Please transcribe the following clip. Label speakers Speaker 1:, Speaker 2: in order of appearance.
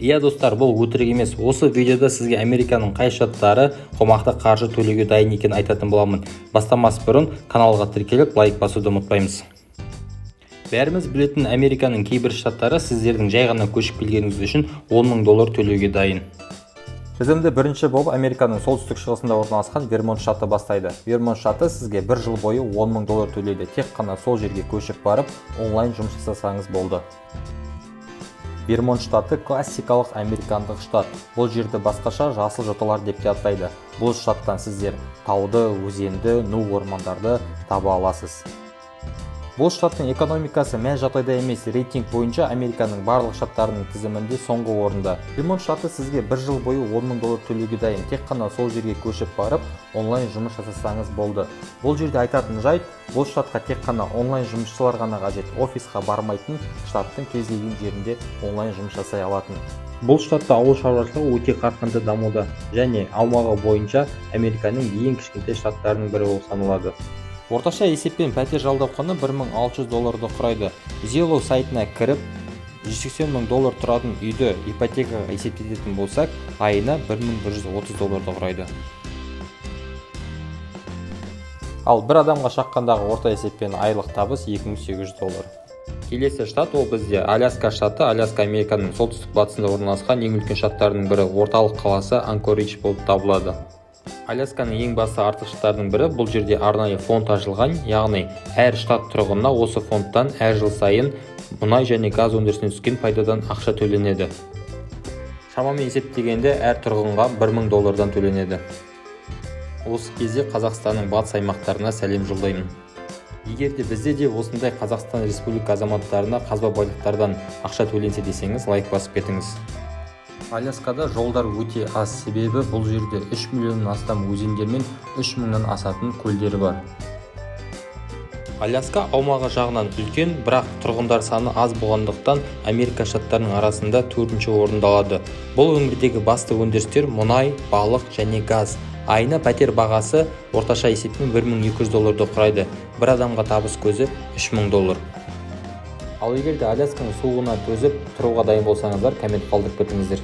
Speaker 1: Иә достар, бұл өтірік емес. Осы видеода сізге Американың қай штаттары қомақты қаржы төлеуге дайын екенін айтатын боламын. Бастамас бұрын каналға тіркеліп лайк басуды ұмытпаймыз. Бәріміз білетін Американың кейбір штаттары сіздердің жай ғана көшіп келгеніңіз үшін $10,000 төлеуге дайын. Тізімді бірінші болып Американың солтүстік шығысында орналасқан Вермонт штаты бастайды. Вермонт штаты сізге бір жыл бойы $10,000 төлейді. Тек қана сол жерге көшіп барып, онлайн жұмыс жасасаңыз болды. Вермонт штаты классикалық американдық штат. Бұл жерді басқаша жасыл жоталар деп те атайды. Бұл штаттан сіздер тауды, өзенді, ну ормандарды таба аласыз. Бұл штаттың экономикасы мән жағдайда емес, рейтинг бойынша Американың барлық штаттарының тізімінде соңғы орында. Вермонт штаты сізге бір жыл бойы $10,000 төлеуге дайын. Тек қана сол жерге көшіп барып, онлайн жұмыс жасасаңыз болды. Бұл жерде айтатын жайт, бұл штатқа тек қана онлайн жұмысшылар ғана қажет. Офисқа бармайтын, штаттың кез келген жерінде онлайн жұмыс жасай алатын. Бұл штатта ауыл шаруашылығы өте қарқынды дамуда және аумағы бойынша Американың ең кішкентай штаттарының бірі болып саналады. Орташа есеппен пәтер жалдау құны $1,600 құрайды. Zillow сайтына кіріп, $180,000 тұратын үйді ипотекаға есептететін болсақ, айына $1,130 құрайды. Ал бір адамға шаққандағы орта есеппен айлық табыс $2,800. Келесі штат ол бізде Аляска штаты. Аляска Американың солтүстік батысында орналасқан ең үлкен штаттарының бірі. Орталық қаласы Анкоридж болып табылады. Алясканың ең басты артықшылықтарының бірі, бұл жерде арнайы фонд ашылған, яғни әр штат тұрғынына осы фондтан әр жыл сайын мұнай және газ өндірісінен түскен пайдадан ақша төленеді. Шамамен есептегенде әр тұрғынға $1,000 төленеді. Осы кезде Қазақстанның батыс аймақтарына сәлем жолдаймын. Егер де бізде де осындай Қазақстан Республика азаматтарына қазба байлықтардан ақша төленсе десеңіз, лайк басып кетіңіз. Аляскада жолдар өте аз, себебі бұл жерде 3 миллионнан астам өзендер мен 3 мыңнан асатын көлдері бар. Аляска аумағы жағынан үлкен, бірақ тұрғындар саны аз болғандықтан Америка штаттарының арасында 4-ші орынды алады. Бұл өңірдегі басты өндірістер мұнай, балық және газ. Айына пәтер бағасы орташа есеппен $1,200 құрайды. Бір адамға табыс көзі $3,000. Ал егер де Алясканың суығына төзіп тұруға дайын болсаңыздар, коммент қалдырып кетіңіздер.